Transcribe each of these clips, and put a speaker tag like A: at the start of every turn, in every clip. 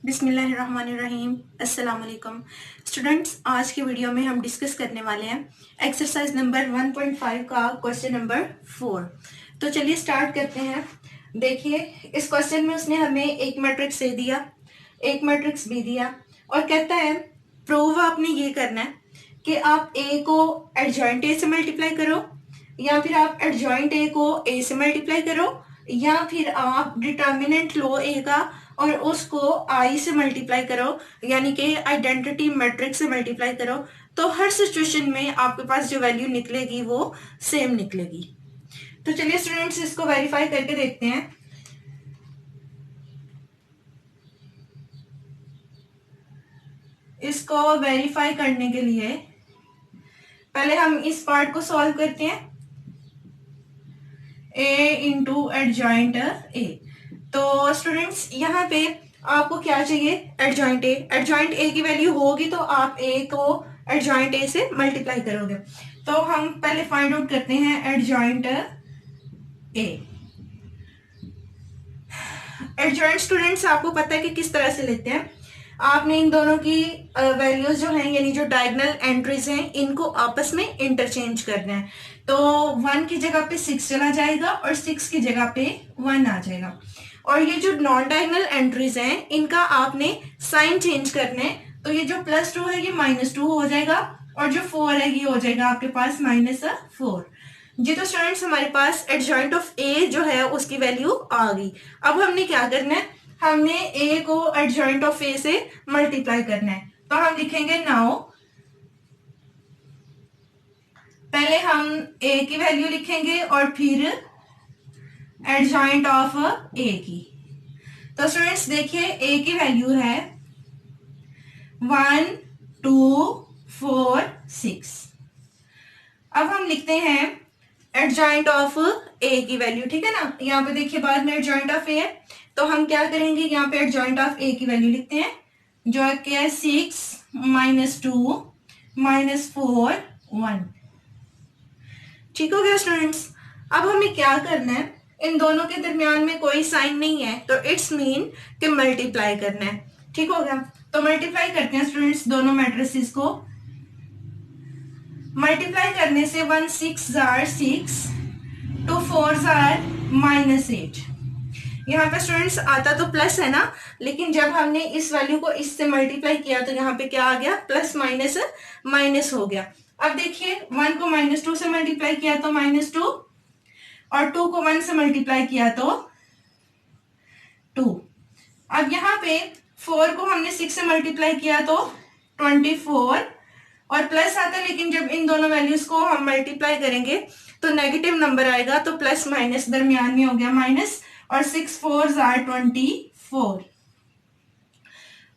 A: बिस्मिल्लाहिर्रहमानिर्रहीम। अस्सलाम वालेकुम स्टूडेंट्स, आज की वीडियो में हम डिस्कस करने वाले हैं एक्सरसाइज नंबर 1.5 का क्वेश्चन नंबर 4। तो चलिए स्टार्ट करते हैं। देखिए, इस क्वेश्चन में उसने हमें एक मैट्रिक्स ए दिया, एक मैट्रिक्स बी दिया और कहता है प्रूव आपने ये करना है कि आप ए को एडजॉइंट ए से मल्टीप्लाई करो, या फिर आप एडजॉइंट ए को ए से मल्टीप्लाई करो, या फिर आप डिटर्मिनेंट लो ए का और उसको आई से मल्टीप्लाई करो, यानी कि आइडेंटिटी मैट्रिक्स से मल्टीप्लाई करो। तो हर सिचुएशन में आपके पास जो वैल्यू निकलेगी वो सेम निकलेगी। तो चलिए स्टूडेंट्स, इसको वेरीफाई करके देखते हैं। इसको वेरीफाई करने के लिए पहले हम इस पार्ट को सॉल्व करते हैं, ए इंटू एडजॉइंट ए। तो स्टूडेंट्स, यहाँ पे आपको क्या चाहिए? Adjoint A. एडजॉइंट ए की वैल्यू होगी तो आप ए को एडजॉइंट ए से मल्टीप्लाई करोगे। तो हम पहले फाइंड आउट करते हैं एडजॉइंट ए। एडजॉइंट स्टूडेंट्स, आपको पता है कि किस तरह से लेते हैं। आपने इन दोनों की वैल्यूज जो हैं, यानी जो डायगोनल एंट्रीज हैं, इनको आपस में इंटरचेंज करना है। तो 1 की जगह पे 6 चला जाएगा और 6 की जगह पे 1 आ जाएगा। और ये जो नॉन डायगोनल एंट्रीज हैं, इनका आपने साइन चेंज करना है। तो ये जो +2 है ये -2 हो जाएगा, और जो 4 है ये हो जाएगा आपके पास -4 जी। तो स्टूडेंट्स, हमारे पास एडजॉइंट ऑफ ए जो है उसकी वैल्यू आ गई। अब हमने क्या करना है? हमने ए को एडजॉइंट ऑफ ए से मल्टीप्लाई करना है। तो हम लिखेंगे नाउ, पहले हम ए की वैल्यू लिखेंगे और फिर एडजॉइंट ऑफ ए की। तो स्टूडेंट्स देखिए, ए की वैल्यू है 1 2 4 6। अब हम लिखते हैं एडजॉइंट ऑफ ए की वैल्यू, ठीक है ना। यहाँ पे देखिए बाद में एडजॉइंट ऑफ ए है, तो हम क्या करेंगे? यहाँ पे एडजॉइंट ऑफ ए की वैल्यू लिखते हैं, जो है क्या है? 6 -2 -4 1। ठीक हो गया स्टूडेंट्स। अब हमें क्या करना है? इन दोनों के दरमियान में कोई साइन नहीं है, तो इट्स मीन कि मल्टीप्लाई करना है। ठीक हो गया। तो मल्टीप्लाई करते हैं स्टूडेंट्स दोनों मैट्रिसेस को। मल्टीप्लाई करने से 1 6 6 2 4 -8। यहाँ पे स्टूडेंट्स आता तो प्लस है ना, लेकिन जब हमने इस वैल्यू को इससे मल्टीप्लाई किया तो यहाँ पे क्या आ गया? प्लस माइनस माइनस हो गया। अब देखिए, 1 को -2 से मल्टीप्लाई किया तो -2, और 2 को 1 से मल्टीप्लाई किया तो 2। अब यहाँ पे 4 को हमने 6 से मल्टीप्लाई किया तो 24, और प्लस आता है, लेकिन जब इन दोनों वैल्यूज को हम मल्टीप्लाई करेंगे तो नेगेटिव नंबर आएगा, तो प्लस माइनस दरमियान में हो गया माइनस, और 6 4 24।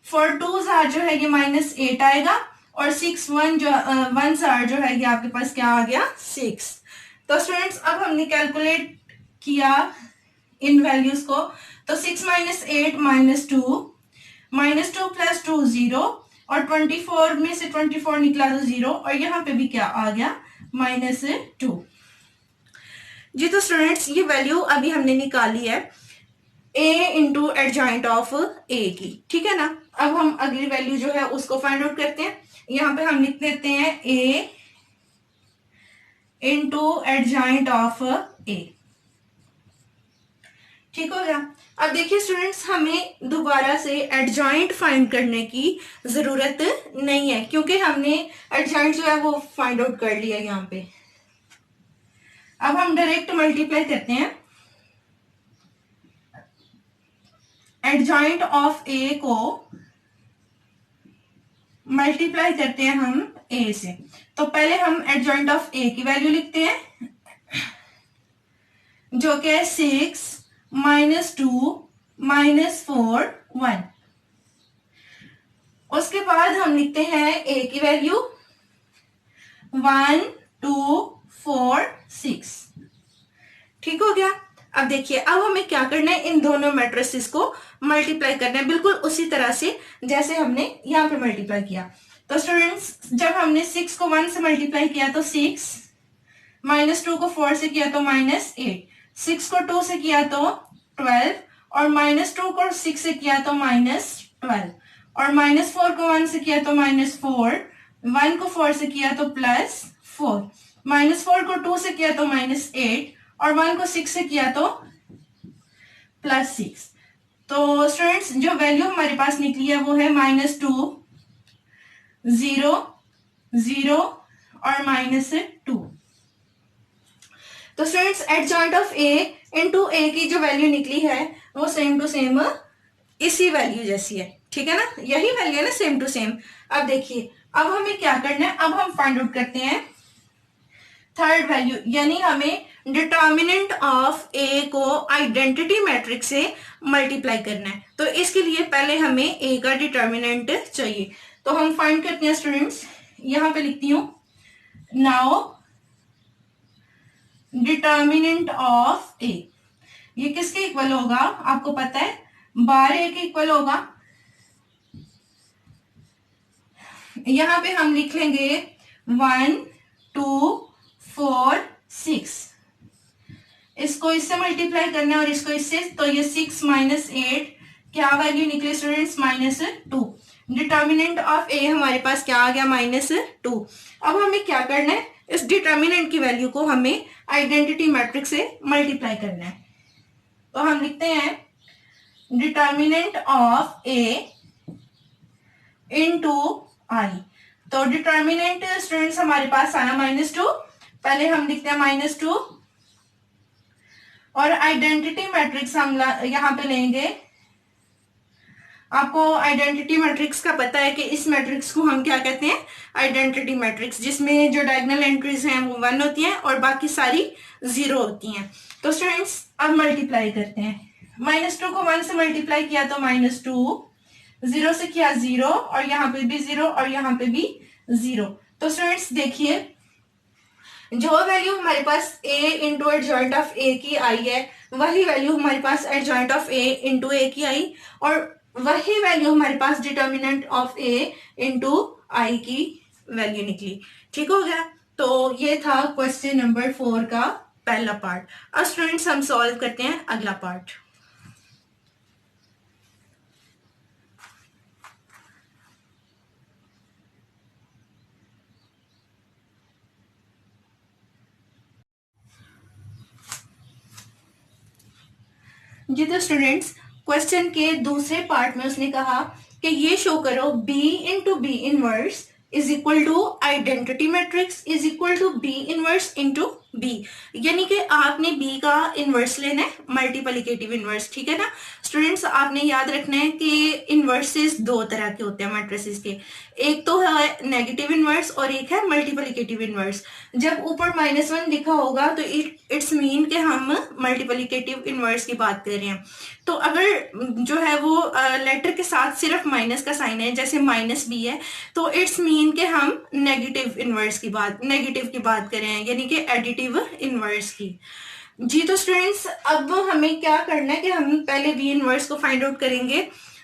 A: 4 2 जो है ये -8 आएगा, और 6 1 जो है ये आपके पास क्या आ गया? 6। तो स्टूडेंट्स, अब हमने कैलकुलेट किया इन वैल्यूज को, तो 6 -8 -2 -2 + 2 0, और 24 में से 24 निकला तो 0, और यहाँ पे भी क्या आ गया? -2 जी। तो स्टूडेंट्स, ये वैल्यू अभी हमने निकाली है ए इंटू एडजॉइंट ऑफ ए की, ठीक है ना। अब हम अगली वैल्यू जो है उसको फाइंड आउट करते हैं। यहाँ पे हम लिख देते हैं ए इंटू एडजॉइंट ऑफ ए। ठीक हो गया। अब देखिए स्टूडेंट्स, हमें दोबारा से एडजॉइंट फाइंड करने की जरूरत नहीं है, क्योंकि हमने एडजॉइंट जो है वो फाइंड आउट कर लिया यहाँ पे। अब हम डायरेक्ट मल्टीप्लाई करते हैं। एडजॉइंट ऑफ ए को मल्टीप्लाई करते हैं हम ए से। तो पहले हम एडजॉइंट ऑफ ए की वैल्यू लिखते हैं, जो कि है 6 -2 -4 1। उसके बाद हम लिखते हैं ए की वैल्यू 1 2 4 6। ठीक हो गया। अब देखिए, अब हमें क्या करना है? इन दोनों मैट्रिसेस को मल्टीप्लाई करना है, बिल्कुल उसी तरह से जैसे हमने यहाँ पे मल्टीप्लाई किया। तो स्टूडेंट्स, जब हमने 6 को 1 से मल्टीप्लाई किया तो 6, -2 को 4 से किया तो -8, 6 को 2 से किया तो 12, और -2 को 6 से किया तो 12 और -4 को 1 से किया तो -4, 1 को 4 से किया तो +4, -4 को 2 से किया तो -8 और 1 को 6 से किया तो +6। तो स्टूडेंट्स जो वैल्यू हमारे पास निकली है वो है -2, 0, 0 और -2। तो students adjoint of A into A की जो वैल्यू निकली है वो सेम टू सेम इसी वैल्यू जैसी है, ठीक है ना, यही वैल्यू है ना, सेम टू सेम। अब देखिए अब हमें क्या करना है, अब हम फाइंड आउट करते हैं थर्ड वैल्यू, यानी हमें डिटर्मिनेंट ऑफ ए को आइडेंटिटी मैट्रिक्स से मल्टीप्लाई करना है। तो इसके लिए पहले हमें ए का डिटर्मिनेंट चाहिए, तो हम फाइंड करते हैं स्टूडेंट्स, यहां पे लिखती हूं नाउ डिटर्मिनेंट ऑफ ए, ये किसके इक्वल होगा आपको पता है, 12 के इक्वल होगा। यहां पे हम लिख लेंगे 1 2 4 6, इसको इससे मल्टीप्लाई करना है और इसको इससे, तो ये 6 -8 क्या वैल्यू निकली स्टूडेंट्स, -2। डिटर्मिनेंट ऑफ ए हमारे पास क्या आ गया, -2। अब हमें क्या करना है, इस डिटर्मिनेंट की वैल्यू को हमें आइडेंटिटी मैट्रिक्स से मल्टीप्लाई करना है। तो हम लिखते हैं determinant of A into I. तो डिटर्मिनेंट स्टूडेंट्स हमारे पास आया -2, पहले हम लिखते हैं -2 और आइडेंटिटी मैट्रिक्स हम यहां पे लेंगे। आपको आइडेंटिटी मैट्रिक्स का पता है कि इस मैट्रिक्स को हम क्या कहते हैं, आइडेंटिटी मैट्रिक्स, जिसमें जो डायगोनल एंट्रीज हैं वो 1 होती हैं और बाकी सारी 0 होती हैं। तो स्टूडेंट्स अब मल्टीप्लाई करते हैं, -2 को 1 से मल्टीप्लाई किया तो -2, 0 से किया 0 और यहाँ पे भी 0 और यहाँ पे भी 0। तो स्टूडेंट्स देखिए जो वैल्यू हमारे पास a into adjoint of a की आई है, वही वैल्यू हमारे पास adjoint of a into a की आई, और वही वैल्यू हमारे पास determinant of a into I की वैल्यू निकली। ठीक हो गया। तो ये था क्वेश्चन नंबर 4 का पहला पार्ट। अब स्टूडेंट्स हम सॉल्व करते हैं अगला पार्ट। जी तो स्टूडेंट्स क्वेश्चन के दूसरे पार्ट में उसने कहा कि ये शो करो b into B inverse is equal to identity matrix is equal to B inverse into B, यानी कि आपने b का इनवर्स लेना है, मल्टीप्लिकेटिव इनवर्स। ठीक है ना स्टूडेंट्स, आपने याद रखना है कि इनवर्सेस दो तरह के होते हैं मैट्रिसेस के, एक तो है नेगेटिव इनवर्स और एक है मल्टीप्लिकेटिव इनवर्स। जब ऊपर -1 लिखा होगा तो इट्स मीन कि हम मल्टीप्लिकेटिव इनवर्स की बात कर रहे हैं। तो अगर जो है वो लेटर के साथ सिर्फ माइनस का साइन है, जैसे -b है, तो इट्स मीन के हम नेगेटिव की बात कर रहे हैं, यानी कि एडिटिव इनवर्स की। जी तो स्टूडेंट्स अब हमें क्या करना है कि हम पहले बी इनवर्स को फाइंड आउट करेंगे।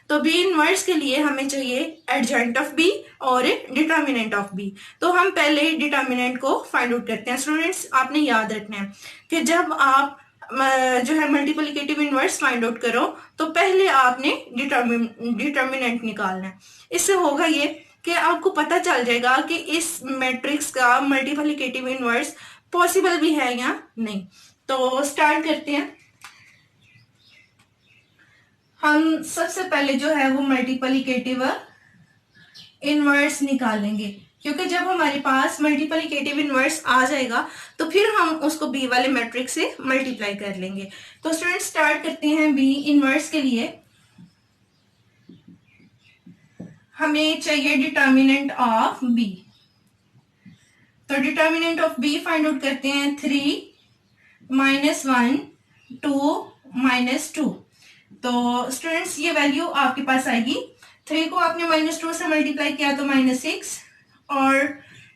A: तो बी इनवर्स के लिए हमें चाहिए एडजॉइंट ऑफ बी और डिटर्मिनेंट ऑफ बी। तो हम पहले डिटर्मिनेंट को फाइंड आउट करते हैं। स्टूडेंट्स आपने याद रखना है कि जब आप जो है मल्टीप्लिकेटिव इनवर्स फाइंड आउट करो तो पहले आपने डिटर्मिनेंट निकालना है। इससे होगा ये कि आपको पता चल जाएगा कि इस मैट्रिक्स का मल्टीप्लिकेटिव इनवर्स पॉसिबल भी है या नहीं। तो स्टार्ट करते हैं। हम सबसे पहले जो है वो मल्टीप्लिकेटिव इनवर्स निकालेंगे, क्योंकि जब हमारे पास मल्टीप्लिकेटिव इनवर्स आ जाएगा तो फिर हम उसको बी वाले मैट्रिक्स से मल्टीप्लाई कर लेंगे। तो स्टूडेंट स्टार्ट करते हैं बी इनवर्स के लिए। हमें चाहिए डिटर्मिनेंट ऑफ बी। तो determinant of B find out करते हैं 3 -1 2 -2। तो स्टूडेंट्स ये वैल्यू आपके पास आएगी, 3 को आपने -2 से मल्टीप्लाई किया तो -6 और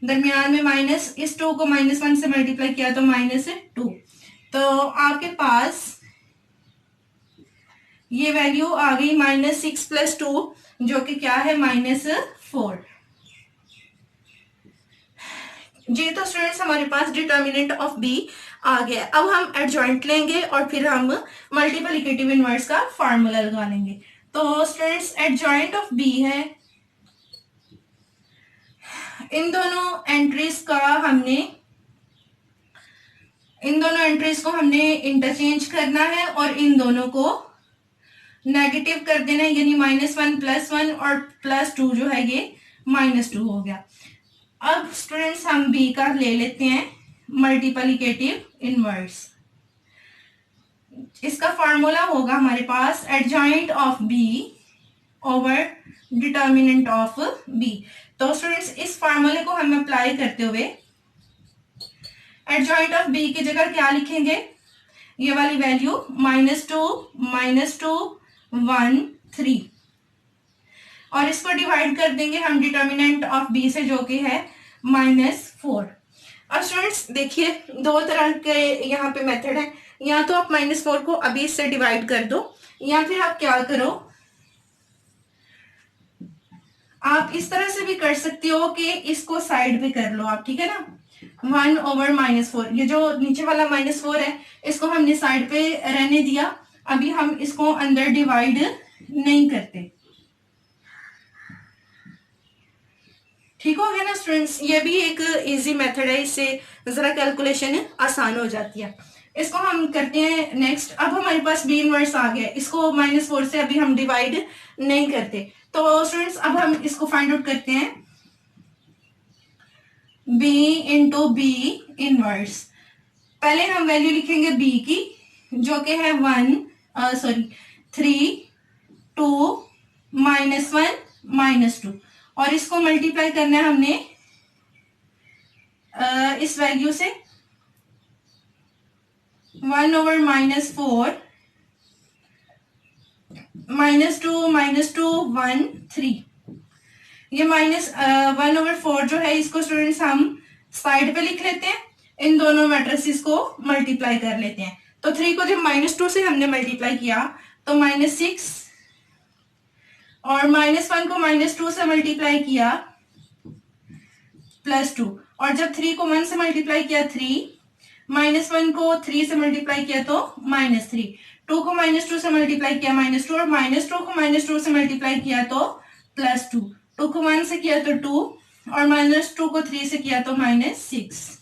A: दरमियान में माइनस, इस 2 को -1 से मल्टीप्लाई किया तो -2। तो आपके पास ये वैल्यू आ गई -6 + 2 जो कि क्या है -4। जी तो स्टूडेंट्स हमारे पास डिटर्मिनेंट ऑफ बी आ गया। अब हम एडजॉइंट लेंगे और फिर हम मल्टीप्लिकेटिव इनवर्स का फार्मूला लगा लेंगे। तो स्टूडेंट्स एडजॉइंट ऑफ बी है, इन दोनों एंट्रीज को हमने इंटरचेंज करना है और इन दोनों को नेगेटिव कर देना है, यानी -1 +1 और +2 जो है ये -2 हो गया। अब स्टूडेंट्स हम बी का ले लेते हैं मल्टीप्लिकेटिव इनवर्स। इसका फॉर्मूला होगा हमारे पास adjoint of B over determinant of B. तो स्टूडेंट्स इस फॉर्मूले को हम अप्लाई करते हुए एडजॉइंट ऑफ बी की जगह क्या लिखेंगे, ये वाली वैल्यू -2 1 3, और इसको डिवाइड कर देंगे हम डिटर्मिनेंट ऑफ बी से जो कि है -4। अब स्टूडेंट्स देखिए दो तरह के यहाँ पे मेथड है, या तो आप -4 को अभी इससे डिवाइड कर दो, या फिर आप क्या करो, आप इस तरह से भी कर सकते हो कि इसको साइड पे कर लो आप, ठीक है ना। 1/-4, ये जो नीचे वाला -4 है इसको हमने साइड पे रहने दिया, अभी हम इसको अंदर डिवाइड नहीं करते। ठीक हो गया ना स्टूडेंट्स, ये भी एक इजी मेथड है, इससे जरा कैलकुलेशन आसान हो जाती है। इसको हम करते हैं नेक्स्ट। अब हमारे पास बी इनवर्स आ गया, इसको -4 से अभी हम डिवाइड नहीं करते, तो स्टूडेंट्स अब हम इसको फाइंड आउट करते हैं, b इंटू बी इनवर्स। पहले हम वैल्यू लिखेंगे b की जो कि है 3 2 -1 -2, और इसको मल्टीप्लाई करना है हमने इस वैल्यू से 1/-4 -2 1 3। ये -1/4 जो है इसको स्टूडेंट्स हम साइड पे लिख लेते हैं, इन दोनों मैट्रिसेस को मल्टीप्लाई कर लेते हैं। तो 3 को जब -2 से हमने मल्टीप्लाई किया तो -6, और -1 को -2 से मल्टीप्लाई किया +2, और जब 3 को 1 से मल्टीप्लाई किया 3, -1 को 3 से मल्टीप्लाई किया तो -3, 2 को -2 से मल्टीप्लाई किया -2, और -2 को -2 से मल्टीप्लाई किया तो +2, 2 को 1 से किया तो 2, और -2 को 3 से किया तो -6।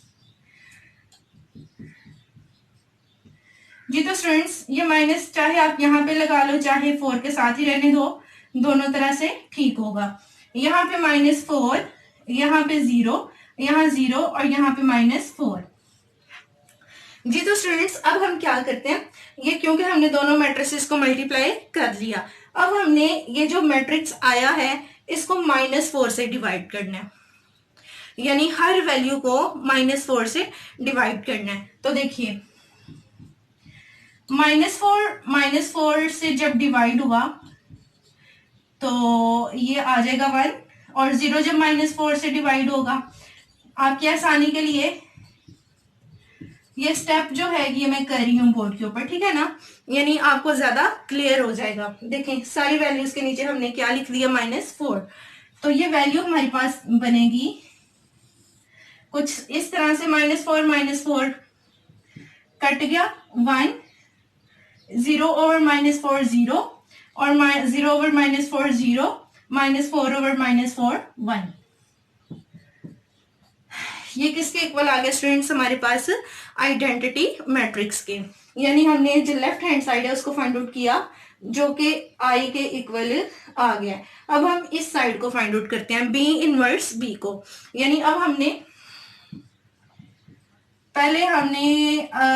A: जी तो स्टूडेंट्स ये माइनस चाहे आप यहाँ पे लगा लो चाहे 4 के साथ ही रहने दो, दोनों तरह से ठीक होगा। यहाँ पे -4, यहाँ पे 0, यहाँ 0, और यहाँ पे -4। जी तो स्टूडेंट्स अब हम क्या करते हैं, ये क्योंकि हमने दोनों मैट्रिसेस को मल्टीप्लाई कर लिया, अब हमने ये जो मैट्रिक्स आया है इसको -4 से डिवाइड करना है, यानी हर वैल्यू को -4 से डिवाइड करना है। तो देखिए -4 से जब डिवाइड हुआ तो ये आ जाएगा 1, और 0 जब -4 से डिवाइड होगा, आपकी आसानी के लिए ये स्टेप जो है ये मैं कर रही हूँ बोर्ड के ऊपर, ठीक है ना, यानी आपको ज्यादा क्लियर हो जाएगा। देखें सारी वैल्यूज के नीचे हमने क्या लिख दिया, -4, तो ये वैल्यू हमारे पास बनेगी कुछ इस तरह से, -4 कट गया 1, 0/-4 0, और 0/-4 0, -4/-4 1। ये किसके इक्वल आ गया स्टूडेंट्स, हमारे पास आइडेंटिटी मैट्रिक्स के, यानी हमने जो लेफ्ट हैंड साइड है उसको फाइंड आउट किया जो कि आई के इक्वल आ गया। अब हम इस साइड को फाइंड आउट करते हैं, बी इनवर्स बी को, यानी अब हमने पहले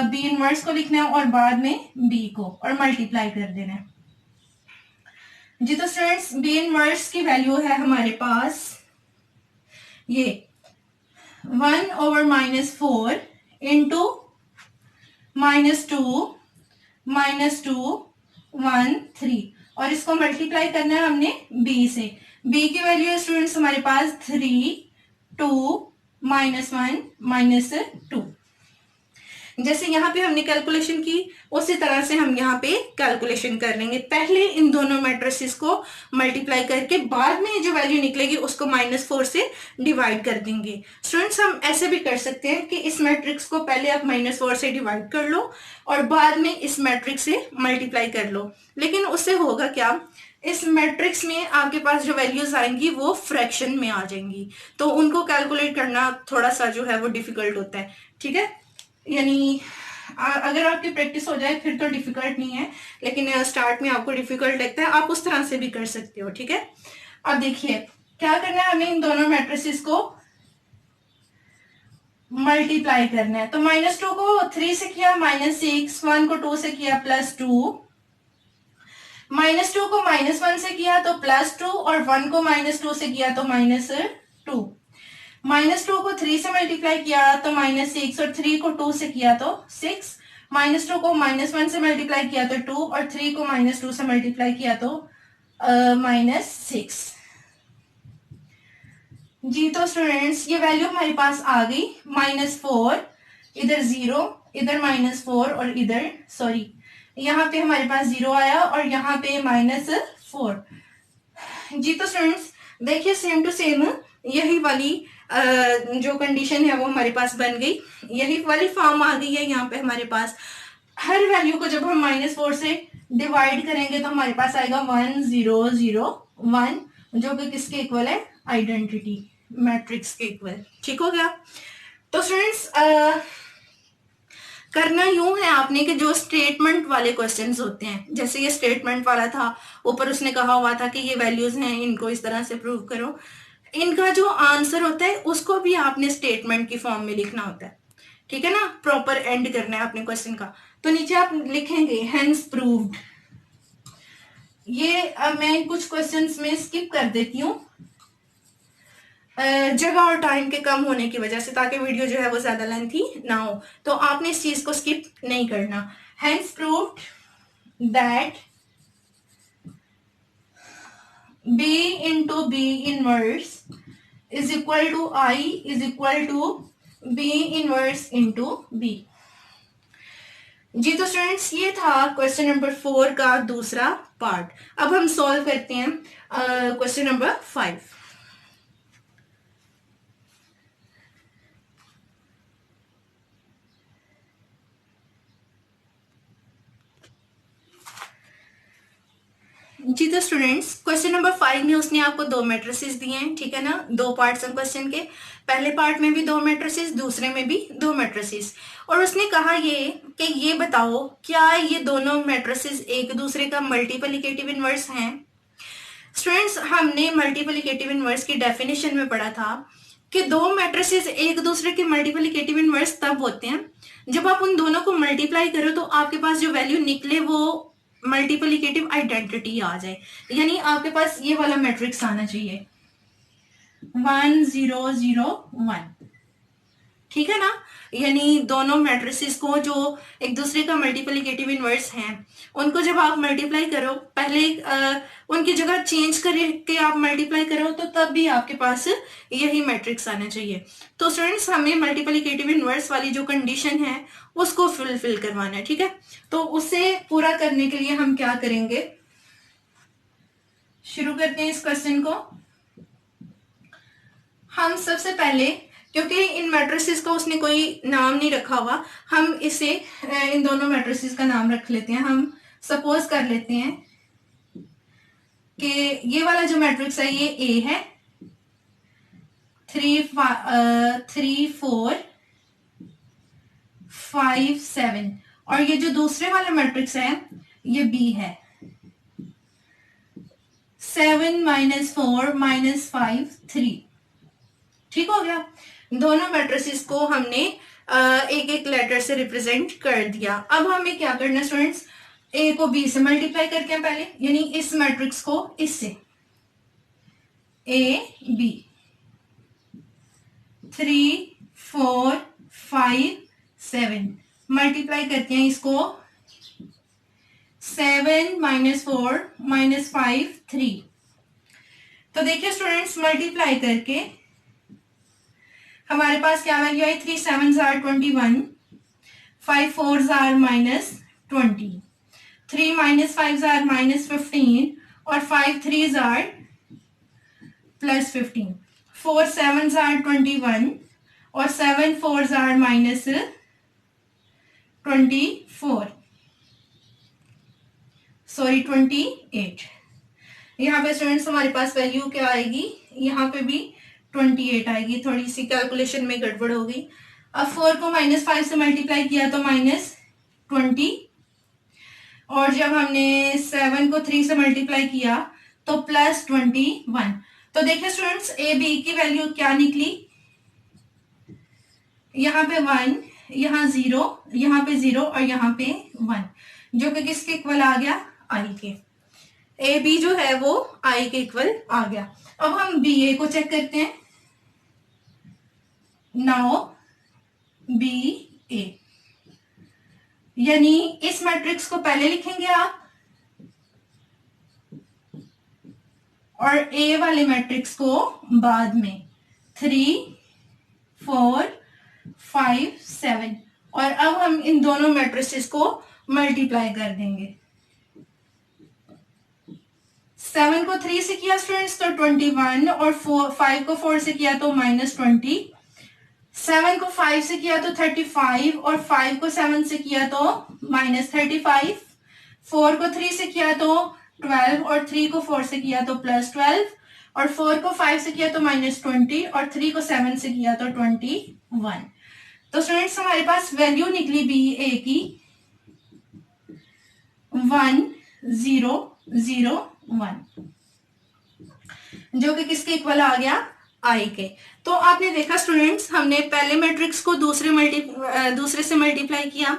A: बी इनवर्स को लिखना है और बाद में बी को, और मल्टीप्लाई कर देना है। जी तो स्टूडेंट्स बी इनवर्स की वैल्यू है हमारे पास ये 1/-4 इंटू -2 1 3, और इसको मल्टीप्लाई करना है हमने b से। b की वैल्यू है स्टूडेंट्स हमारे पास 3 2 -1 -2। जैसे यहाँ पे हमने कैलकुलेशन की उसी तरह से हम यहाँ पे कैलकुलेशन कर लेंगे। पहले इन दोनों मैट्रिसेस को मल्टीप्लाई करके बाद में जो वैल्यू निकलेगी उसको -4 से डिवाइड कर देंगे। स्टूडेंट्स हम ऐसे भी कर सकते हैं कि इस मैट्रिक्स को पहले आप -4 से डिवाइड कर लो और बाद में इस मैट्रिक्स से मल्टीप्लाई कर लो। लेकिन उससे होगा क्या, इस मैट्रिक्स में आपके पास जो वैल्यूज आएंगी वो फ्रैक्शन में आ जाएंगी, तो उनको कैलकुलेट करना थोड़ा सा जो है वो डिफिकल्ट होता है। ठीक है, यानी अगर आपकी प्रैक्टिस हो जाए फिर तो डिफिकल्ट नहीं है, लेकिन स्टार्ट में आपको डिफिकल्ट लगता है, आप उस तरह से भी कर सकते हो। ठीक है, अब देखिए क्या करना है, हमें इन दोनों मैट्रिसेस को मल्टीप्लाई करना है। तो -2 को 3 से किया -6, 1 को 2 से किया +2, -2 को -1 से किया तो +2 और 1 को -2 से किया तो -2, -2 को 3 से मल्टीप्लाई किया तो -6 और 3 को 2 से किया तो 6, -2 को -1 से मल्टीप्लाई किया तो 2 और 3 को -2 से मल्टीप्लाई किया तो -6। जी तो स्टूडेंट्स ये वैल्यू हमारे पास आ गई -4, इधर 0, इधर -4 और इधर सॉरी यहाँ पे हमारे पास 0 आया और यहाँ पे -4। जी तो स्टूडेंट्स देखिए सेम टू सेम यही वाली जो कंडीशन है वो हमारे पास बन गई, यही वाली फॉर्म आ गई है यहाँ पे हमारे पास। हर वैल्यू को जब हम -4 से डिवाइड करेंगे तो हमारे पास आएगा 1 0 0 1, जो कि किसके इक्वल है, आइडेंटिटी मैट्रिक्स के इक्वल। ठीक हो गया। तो स्टूडेंट्स करना यूं है आपने कि जो स्टेटमेंट वाले क्वेश्चंस होते हैं, जैसे ये स्टेटमेंट वाला था, ऊपर उसने कहा हुआ था कि ये वैल्यूज हैं इनको इस तरह से प्रूव करो, इनका जो आंसर होता है उसको भी आपने स्टेटमेंट की फॉर्म में लिखना होता है। ठीक है ना, प्रॉपर एंड करना है अपने क्वेश्चन का। तो नीचे आप लिखेंगे हेंस प्रूव्ड। ये मैं कुछ क्वेश्चंस में स्किप कर देती हूँ जगह और टाइम के कम होने की वजह से, ताकि वीडियो जो है वो ज्यादा लेंथी ना हो, तो आपने इस चीज को स्किप नहीं करना। Hence proved that b into b inverse is equal to I is equal to b inverse into b। जी तो स्टूडेंट्स ये था क्वेश्चन नंबर 4 का दूसरा पार्ट। अब हम सॉल्व करते हैं क्वेश्चन नंबर 5। जी तो स्टूडेंट्स क्वेश्चन नंबर 5 में उसने आपको 2 मैट्रिसेस दिए हैं। ठीक है ना, 2 पार्ट्स हैं क्वेश्चन के, पहले पार्ट में भी 2 मैट्रिसेस, दूसरे में भी 2 मैट्रिसेस, और उसने कहा ये कि ये बताओ क्या ये दोनों मैट्रिसेस एक दूसरे का मल्टीप्लिकेटिव इनवर्स हैं। स्टूडेंट्स हमने मल्टीप्लिकेटिव इनवर्स की डेफिनेशन में पढ़ा था कि 2 मैट्रिसेस एक दूसरे के मल्टीप्लिकेटिव इनवर्स तब होते हैं जब आप उन दोनों को मल्टीप्लाई करो तो आपके पास जो वैल्यू निकले वो मल्टीप्लिकेटिव आइडेंटिटी आ जाए, यानी आपके पास ये वाला मैट्रिक्स आना चाहिए 1 0 0 1। ठीक है ना, यानी दोनों मैट्रिसेस को जो एक दूसरे का मल्टीप्लिकेटिव इनवर्स हैं उनको जब आप मल्टीप्लाई करो, पहले उनकी जगह चेंज करके आप मल्टीप्लाई करो तो तब भी आपके पास यही मैट्रिक्स आना चाहिए। तो स्टूडेंट्स हमें मल्टीप्लिकेटिव इनवर्स वाली जो कंडीशन है उसको फुलफिल करवाना है। ठीक है, तो उसे पूरा करने के लिए हम क्या करेंगे, शुरू करते हैं इस क्वेश्चन को। हम सबसे पहले, क्योंकि इन मैट्रिसेस का उसने कोई नाम नहीं रखा हुआ, हम इसे इन दोनों मैट्रिसेस का नाम रख लेते हैं। हम सपोज कर लेते हैं कि ये वाला जो मैट्रिक्स है ये ए है, 3 4 5 7, और ये जो दूसरे वाला मैट्रिक्स है ये बी है, 7 -4 -5 3। ठीक हो गया, दोनों मैट्रिसेस को हमने एक एक लेटर से रिप्रेजेंट कर दिया। अब हमें क्या करना स्टूडेंट्स, ए को बी से मल्टीप्लाई करके पहले, यानी इस मैट्रिक्स को इससे, ए बी 3 4 5 7 मल्टीप्लाई करते हैं इसको, 7 -4 -5 3। तो देखिए स्टूडेंट्स मल्टीप्लाई करके हमारे पास क्या value I, 3 7 21, 5 4s are -20, 3 - 5s are -15 और 5 3s are +15, 4 7s are 21 और 7 4s are -24, सॉरी 28। यहाँ पे स्टूडेंट्स हमारे पास वैल्यू क्या आएगी, यहाँ पे भी 28 आएगी, थोड़ी सी कैलकुलेशन में गड़बड़ हो गई। अब 4 को -5 से मल्टीप्लाई किया तो -20 और जब हमने 7 को 3 से मल्टीप्लाई किया तो +21। तो देखिए स्टूडेंट्स ए बी की वैल्यू क्या निकली, यहाँ पे 1, यहाँ 0, यहाँ पे 0 और यहाँ पे 1, जो कि किसके इक्वल आ गया, आई के। ए बी जो है वो आई के इक्वल आ गया। अब हम बी ए को चेक करते हैं। नाउ बी ए, यानी इस मैट्रिक्स को पहले लिखेंगे आप और ए वाले मैट्रिक्स को बाद में, 3 4 5 7, और अब हम इन दोनों मैट्रिसेस को मल्टीप्लाई कर देंगे। 7 को 3 से किया स्टूडेंट्स तो 21 और 5 को 4 से किया तो -20, 7 को 5 से किया तो 35 और 5 को 7 से किया तो -35, 4 को 3 से किया तो 12 और 3 को 4 से किया तो +12 और 4 को 5 से किया तो -20 और 3 को 7 से किया तो 21। तो स्टूडेंट्स हमारे पास वैल्यू निकली बी ए की 1001, जो कि किसके इक्वल आ गया, आई के। तो आपने देखा स्टूडेंट्स, हमने पहले मैट्रिक्स को दूसरे से मल्टीप्लाई किया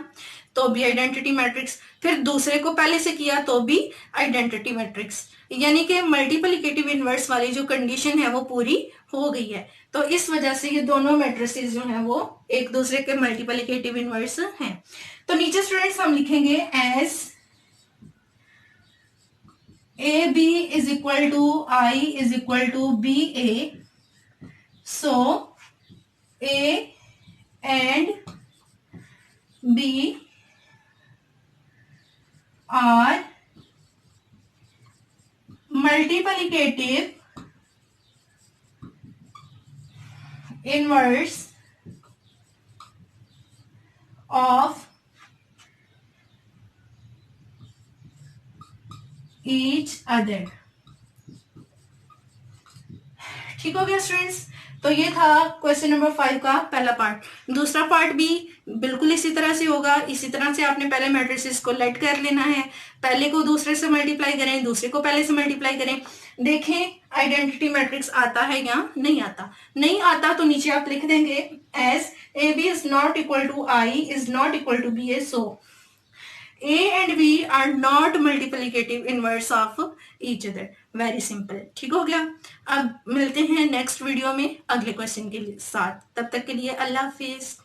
A: तो भी आइडेंटिटी मैट्रिक्स, फिर दूसरे को पहले से किया तो भी आइडेंटिटी मैट्रिक्स, यानी कि मल्टीप्लिकेटिव इनवर्स वाली जो कंडीशन है वो पूरी हो गई है। तो इस वजह से ये दोनों मैट्रिसेस जो हैं वो एक दूसरे के मल्टीप्लिकेटिव इनवर्स हैं। तो नीचे स्टूडेंट्स हम लिखेंगे as A B is equal to I is equal to B A, so A and B are multiplicative inverse of each other। ठीक हो गया स्टूडेंट्स। तो ये था क्वेश्चन नंबर 5 का पहला पार्ट। दूसरा पार्ट भी बिल्कुल इसी तरह से होगा। इसी तरह से आपने पहले मैट्रिसेस को लेट कर लेना है, पहले को दूसरे से मल्टीप्लाई करें, दूसरे को पहले से मल्टीप्लाई करें, देखें आइडेंटिटी मैट्रिक्स आता है या नहीं आता। नहीं आता तो नीचे आप लिख देंगे as A B is not equal to I is not equal to B A, so A and B are not multiplicative inverse of each other। Very simple. ठीक हो गया। अब मिलते हैं नेक्स्ट वीडियो में अगले क्वेश्चन के साथ। तब तक के लिए अल्लाह हाफिज।